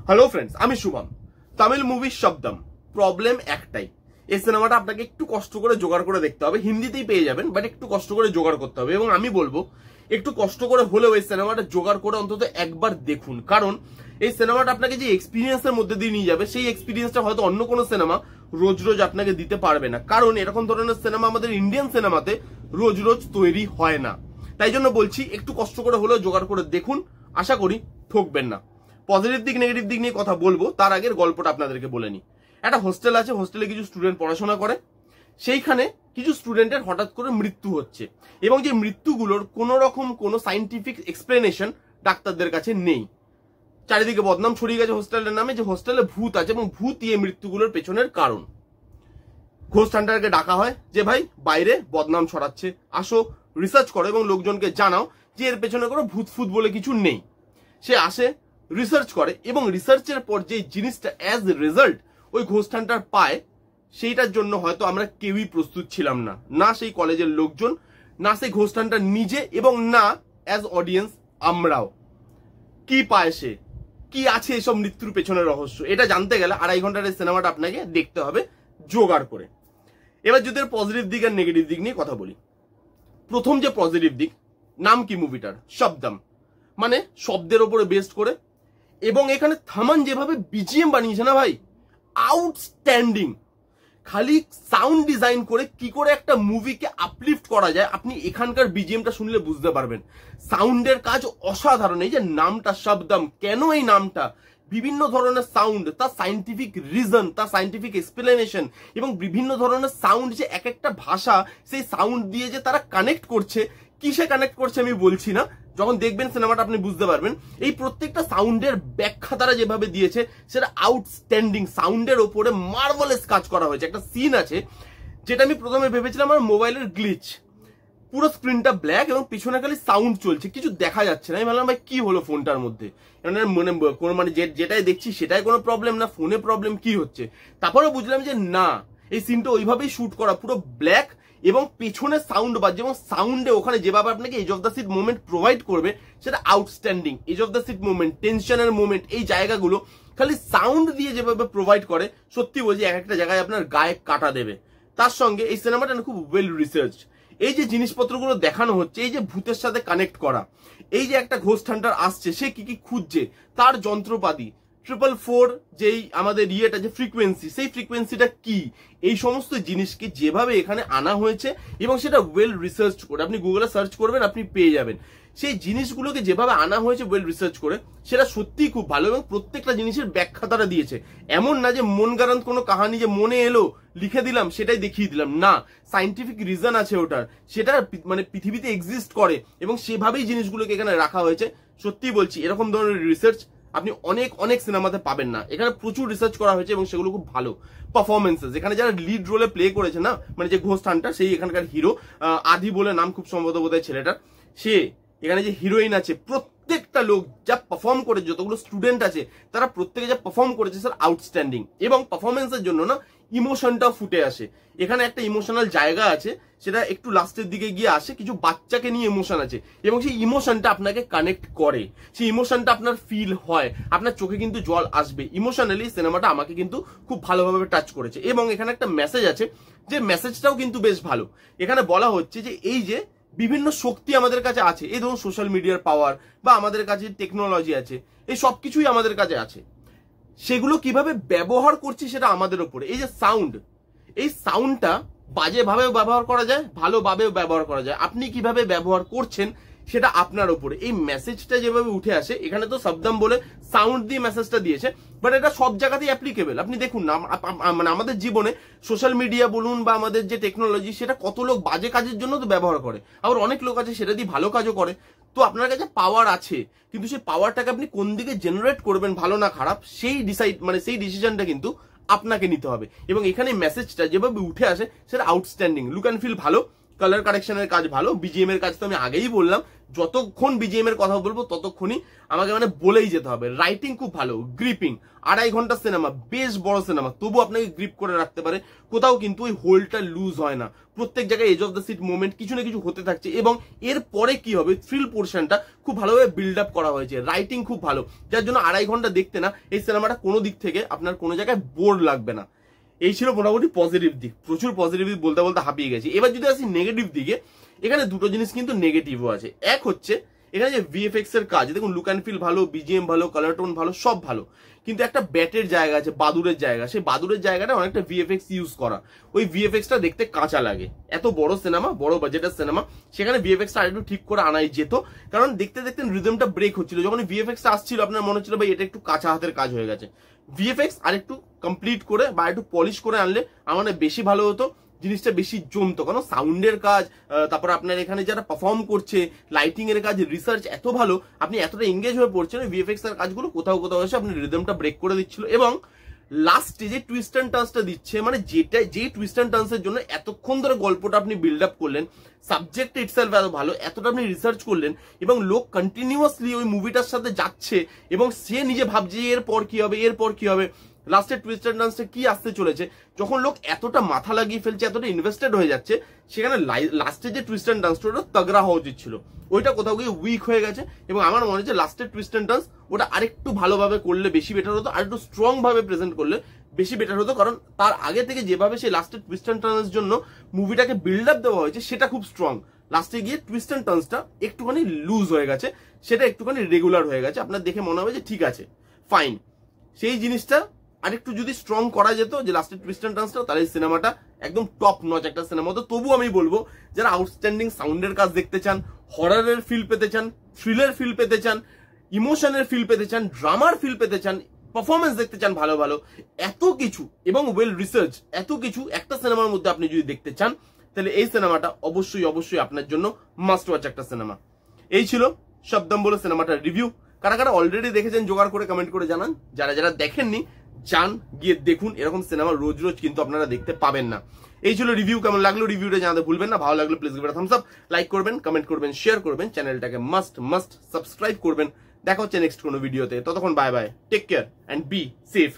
Hello friends, আমি Shubham. Tamil movie Shabdam. Problem একটাই, এই সিনেমাটা আপনাকে একটু কষ্ট করে জোগাড় করে দেখতে হবে। হিন্দিতেই পেয়ে যাবেন, বাট একটু কষ্ট করে জোগাড় করতে হবে। এবং আমি বলবো একটু কষ্ট করে হলেও এই সিনেমাটা জোগাড় করে অন্তত একবার দেখুন, কারণ এই সিনেমাটা আপনাকে যে এক্সপিরিয়েন্সের মধ্যে দিয়ে নিয়ে যাবে, সেই এক্সপিরিয়েন্সটা হয়তো অন্য কোনো সিনেমা রোজ রোজ আপনাকে দিতে পারবে না। কারণ এরকম ধরনের সিনেমা আমাদের ইন্ডিয়ান সিনেমাতে রোজ রোজ তৈরি হয় না। তাই জন্য বলছি একটু কষ্ট করে হলেও জোগাড় করে দেখুন, আশা করি ঠকবেন না। পজিটিভ দিক নেগেটিভ দিক নিয়ে কথা বলবো, তার আগের গল্পটা আপনাদেরকে বলে নি। একটা হোস্টেল আছে, হোস্টেলে কিছু স্টুডেন্ট পড়াশোনা করে। সেইখানে কিছু স্টুডেন্টের হঠাৎ করে মৃত্যু হচ্ছে, এবং যে মৃত্যুগুলোর কোন রকম কোনো সাইন্টিফিক এক্সপ্লেনেশন ডাক্তারদের কাছে নেই। চারিদিকে বদনাম ছড়িয়ে গেছে হোস্টেলের নামে, যে হোস্টেলে ভূত আছে এবং ভূত এই মৃত্যুগুলোর পেছনের কারণ। ঘোস্ট হান্টারকে ডাকা হয় যে ভাই বাইরে বদনাম ছড়াচ্ছে, আসো রিসার্চ করো এবং লোকজনকে জানাও যে এর পেছনে কোনো ভূত ফুত বলে কিছু নেই। সে আসে, রিসার্চ করে, এবং রিসার্চের পর যে জিনিসটা অ্যাজ রেজাল্ট ওই ঘোস্ট হান্টার পায়, সেইটার জন্য হয়তো আমরা কেউই প্রস্তুত ছিলাম না, না সেই কলেজের লোকজন, না সেই ঘোস্ট হান্টার নিজে, এবং না অ্যাজ অডিয়েন্স আমরাও। কি পায় সে, কি আছে এসব মৃত্যুর পেছনের রহস্য, এটা জানতে গেলে 2.5 ঘন্টার এই সিনেমাটা আপনাকে দেখতে হবে জোগাড় করে। এবার যদি পজিটিভ দিক আর নেগেটিভ দিক নিয়ে কথা বলি। প্রথম যে পজিটিভ দিক, নাম কি মুভিটার? শব্দম, মানে শব্দের ওপরে বেস্ট করে। এবং এখানে থামান যেভাবে বিজিএম বানিয়েছে না ভাই, আউটস্ট্যান্ডিং। খালি সাউন্ড ডিজাইন করে কি করে একটা মুভিকে আপলিফট করা যায়, আপনি এখানকার বিজিএমটা শুনলে বুঝতে পারবেন। সাউন্ডের কাজ অসাধারণ। এই যে নামটা শব্দম, কেন এই নামটা, বিভিন্ন ধরনের সাউন্ড, তার সাইন্টিফিক রিজন, তার সাইন্টিফিক এক্সপ্লেনেশন, এবং বিভিন্ন ধরনের সাউন্ড, যে এক একটা ভাষা সেই সাউন্ড দিয়ে যে তারা কানেক্ট করছে। কিসে কানেক্ট করছে আমি বলছি না, যখন দেখবেন সিনেমাটা আপনি বুঝতে পারবেন। এই প্রত্যেকটা সাউন্ডের ব্যাখ্যা তারা যেভাবে দিয়েছে সেটা আউটস্ট্যান্ডিং। সাউন্ডের ওপরে মার্ভেলাস কাজ করা হয়েছে। একটা সিন আছে যেটা আমি প্রথমে ভেবেছিলাম আমার মোবাইলের গ্লিচ, পুরো স্ক্রিনটা ব্ল্যাক এবং পিছনে খালি সাউন্ড চলছে, কিছু দেখা যাচ্ছে না। আমি ভাবলাম ভাই কি হলো ফোনটার মধ্যে, মানে যেটাই দেখছি সেটাই কোনো প্রবলেম, না ফোনে প্রবলেম, কি হচ্ছে? তারপরে বুঝলাম যে না, এই সিনটা ওইভাবেই শুট করা, পুরো ব্ল্যাক এবং পেছনে সাউন্ড বাজছে, এবং সাউন্ডে ওখানে যেভাবে আপনাকে edge of the seat moment provide করবে সেটা outstanding. Edge of the seat moment, টেনশনের মোমেন্ট, এই জায়গাগুলো খালি সাউন্ড দিয়ে যেভাবে প্রোভাইড করে, সত্যি বলছি এক একটা জায়গায় আপনার গায়ে কাটা দেবে। তার সঙ্গে এই সিনেমাটা খুব ওয়েল রিসার্চ। এই যে জিনিসপত্রগুলো দেখানো হচ্ছে, এই যে ভূতের সাথে কানেক্ট করা, এই যে একটা ঘোস্ট হান্টার আসছে, সে কি কি খুঁজছে, তার যন্ত্রপাতি, 444 যেই আমাদের ইয়েটা যে ফ্রিকোয়েন্সি, সেই ফ্রিকোয়েন্সিটা কি, এই সমস্ত জিনিসকে যেভাবে এখানে আনা হয়েছে এবং সেটা ওয়েল রিসার্চ করে, আপনি গুগলে সার্চ করবেন আপনি পেয়ে যাবেন। সেই জিনিসগুলোকে যেভাবে আনা হয়েছে ওয়েল রিসার্চ করে, সেটা সত্যিই খুব ভালো। এবং প্রত্যেকটা জিনিসের ব্যাখ্যা তারা দিয়েছে। এমন না যে মন গড়ান্ত কোনো কাহানি যে মনে এলো লিখে দিলাম সেটাই দেখিয়ে দিলাম, না, সাইন্টিফিক রিজন আছে ওটার, সেটা মানে পৃথিবীতে এক্সিস্ট করে, এবং সেভাবেই জিনিসগুলোকে এখানে রাখা হয়েছে। সত্যি বলছি এরকম ধরনের রিসার্চ আপনি অনেক অনেক সিনেমাতে পাবেন না। এখানে প্রচুর রিসার্চ করা হয়েছে এবং সেগুলো খুব ভালো। পারফরমেন্সেস, এখানে যারা লিড রোলে প্লে করেছে না, মানে যে ঘোস্ট হান্টার, সেই এখানকার হিরো, আদি বলে নাম, খুব সম্ভবত বোধহয় ছেলেটার, সে এখানে যে হিরোইন আছে, প্রত্যেকটা লোক যা পারফর্ম করে, যতগুলো স্টুডেন্ট আছে তারা প্রত্যেকে যা পারফর্ম করেছে স্যার আউটস্ট্যান্ডিং। এবং পারফরমেন্সের জন্য না ইমোশনটাও ফুটে আসে। এখানে একটা ইমোশনাল জায়গা আছে, সেটা একটু লাস্টের দিকে গিয়ে আসে, কিছু বাচ্চাকে নিয়ে ইমোশন আছে, এবং সেই ইমোশনটা আপনাকে কানেক্ট করে, সেই ইমোশনটা আপনার ফিল হয়, আপনার চোখে কিন্তু জল আসবে। ইমোশনালি সিনেমাটা আমাকে কিন্তু খুব ভালোভাবে টাচ করেছে। এবং এখানে একটা মেসেজ আছে, যে মেসেজটাও কিন্তু বেশ ভালো। এখানে বলা হচ্ছে যে এই যে বিভিন্ন শক্তি আমাদের কাছে আছে, এই ধরুন সোশ্যাল মিডিয়ার পাওয়ার, বা আমাদের কাছে টেকনোলজি আছে, এই সব কিছুই আমাদের কাছে আছে, সেগুলো কিভাবে ব্যবহার করছি সেটা আমাদের উপরে। এই যে সাউন্ড, এই সাউন্ডটা বাজেভাবেও ব্যবহার করা যায়, ভালোভাবেও ব্যবহার করা যায়। আপনি কিভাবে ব্যবহার করছেন সেটা আপনার উপরে। এই মেসেজটা যেভাবে উঠে আসে, এখানে তো শব্দম বলে সাউন্ড দিয়ে মেসেজটা দিয়েছে, বাট এটা সব জায়গাতেই অ্যাপ্লিকেবল। আপনি দেখুন না, মানে আমাদের জীবনে সোশ্যাল মিডিয়া বলুন বা আমাদের যে টেকনোলজি, সেটা কত লোক বাজে কাজের জন্য তো ব্যবহার করে, আবার অনেক লোক আছে সেটা দিয়ে ভালো কাজও করে। তো আপনার কাছে পাওয়ার আছে, কিন্তু সেই পাওয়ারটাকে আপনি কোন দিকে জেনারেট করবেন, ভালো না খারাপ, সেই সেই ডিসিশনটা কিন্তু আপনাকে নিতে হবে। এবং এখানে মেসেজটা যেভাবে উঠে আসে সেটা আউটস্ট্যান্ডিং, লুক অ্যান্ড ফিল ভালো, কালার কারেকশনের কাজ ভালো, বিজিএম এর কাজ তো আমি আগেই বললাম, যতক্ষণ বিজিএম এর কথা বলবো ততক্ষণই আমাকে মানে বলেই যেতে হবে। রাইটিং খুব ভালো, গ্রিপিং, 2.5 ঘন্টার সিনেমা, বেশ বড় সিনেমা, তবু আপনাকে গ্রিপ করে রাখতে পারে, কোথাও কিন্তু ওই হোলটা লুজ হয় না, প্রত্যেক জায়গায় edge of the seat moment কিছু না কিছু হতে থাকছে, এবং এর পরে কি হবে থ্রিল পোর্শনটা খুব ভালোভাবে বিল্ড আপ করা হয়েছে, রাইটিং খুব ভালো, যার জন্য 2.5 ঘন্টা দেখতে না এই সিনেমাটা কোনো দিক থেকে আপনার কোনো জায়গায় বোর লাগবে না। এই ছিল মোটামুটি পজিটিভ দিক, প্রচুর পজিটিভ দিক বলতে বলতে হাঁপিয়ে গেছি। এবার যদি আসি নেগেটিভ দিকে, এখানে দুটো জিনিস কিন্তু নেগেটিভও আছে। এক হচ্ছে এখানে যে ভিএফএক্স এর কাজ, দেখুন লুক অ্যান্ড ফিল ভালো, বিজিএম ভালো, কালার টোন ভালো, সব ভালো, কিন্তু একটা ব্যাটের জায়গা আছে, বাদুরের জায়গা, সেই বাদুরের জায়গাটা অনেকটা ভিএফএক্স ইউজ করা, ওই ভিএফএক্সটা দেখতে কাঁচা লাগে। এত বড় সিনেমা, বড় বাজেটের সিনেমা, সেখানে ভিএফএক্সটা আরেকটু ঠিক করে আনাই যেত, কারণ দেখতে দেখতে রিদমটা ব্রেক হচ্ছিল, যখন ভিএফএক্সটা আসছিল আপনার মনে হচ্ছিল ভাই এটা একটু কাঁচা হাতের কাজ হয়ে গেছে। ভিএফএক্স আরেকটু কমপ্লিট করে বা একটু পলিশ করে আনলে আমার বেশি ভালো হতো, জিনিসটা বেশি জমতো, কারণ সাউন্ডের কাজ, তারপর আপনার এখানে যারা পারফর্ম করছে, লাইটিং এর কাজ, রিসার্চ এত ভালো, আপনি এতটা এঙ্গেজ হয়ে পড়ছেন, ভিএফএক্স এর কাজগুলো কোথাও কোথাও এসে আপনি রিদমটা ব্রেক করে দিচ্ছিল। এবং লাস্টে যে টুইস্ট অ্যান্ড টার্নসটা দিচ্ছে, মানে যে টুইস্ট অ্যান্ড টার্নসের জন্য এতক্ষণ ধরে গল্পটা আপনি বিল্ড আপ করলেন, সাবজেক্ট ইটসেলফ এত ভালো, এতটা আপনি রিসার্চ করলেন, এবং লোক কন্টিনিউয়াসলি ওই মুভিটার সাথে যাচ্ছে, এবং সে নিজে ভাবছে এরপর কি হবে, এরপর কি হবে, লাস্টের টুইস্ট অ্যান্ড টার্নসটা কি আসতে চলেছে, যখন লোক এতটা মাথা লাগিয়ে ফেলছে, এতটা ইনভেস্টেড হয়ে যাচ্ছে, সেখানে লাস্টের যে টুইস্ট অ্যান্ড টার্নসটা ওটা তগড়া হওয়া উচিত ছিল, ওইটা কোথাও গিয়ে উইক হয়ে গেছে। এবং আমার মনে হচ্ছে লাস্টের টুইস্ট অ্যান্ড টার্নস ওটা আরেকটু ভালোভাবে করলে বেশি বেটার হতো, আরেকটু স্ট্রং ভাবে প্রেজেন্ট করলে বেশি বেটার হতো, কারণ তার আগে থেকে যেভাবে সেই লাস্টের টুইস্ট অ্যান্ড টার্নসের জন্য মুভিটাকে বিল্ড আপ দেওয়া হয়েছে সেটা খুব স্ট্রং, লাস্টে গিয়ে টুইস্ট অ্যান্ড টার্নসটা একটুখানি লুজ হয়ে গেছে, সেটা একটুখানি রেগুলার হয়ে গেছে, আপনার দেখে মনে হবে যে ঠিক আছে ফাইন, সেই জিনিসটা আরেকটু যদি স্ট্রং করা যেত যে লাস্টের টুইস্ট অ্যান্ড টার্নসটা, তাহলে এই সিনেমাটা একদম টপ নচ একটা সিনেমা হতো। তবু আমি বলবো যারা আউটস্ট্যান্ডিং সাউন্ডের কাজ দেখতে চান, হররের ফিল পেতে চান, থ্রিলের ফিল পেতে চান, ইমোশনের ফিল পেতে চান, ড্রামার ফিল পেতে চান, পারফরমেন্স দেখতে চান ভালো ভালো, এত কিছু এবং ওয়েল রিসার্চ, এত কিছু একটা সিনেমার মধ্যে আপনি যদি দেখতে চান, তাহলে এই সিনেমাটা অবশ্যই অবশ্যই আপনার জন্য মাস্ট ওয়াচ একটা সিনেমা। এই ছিল শব্দম বলে সিনেমাটার রিভিউ। কারা কারা অলরেডি দেখেছেন জোগাড় করে কমেন্ট করে জানান, যারা যারা দেখেননি যান গিয়ে দেখুন, এরকম সিনেমা রোজ রোজ কিন্তু আপনারা দেখতে পাবেন না। এই ছিল রিভিউ, কেমন লাগলো রিভিউটা জানাতে ভুলবেন না, ভালো লাগলো please give it a Thums up, like করবেন, কমেন্ট করবেন, শেয়ার করবেন, চ্যানেলটাকে মাস্ট সাবস্ক্রাইব করবেন। দেখা হচ্ছে নেক্সট কোনো ভিডিওতে, ততক্ষণ bye bye, take care and be safe.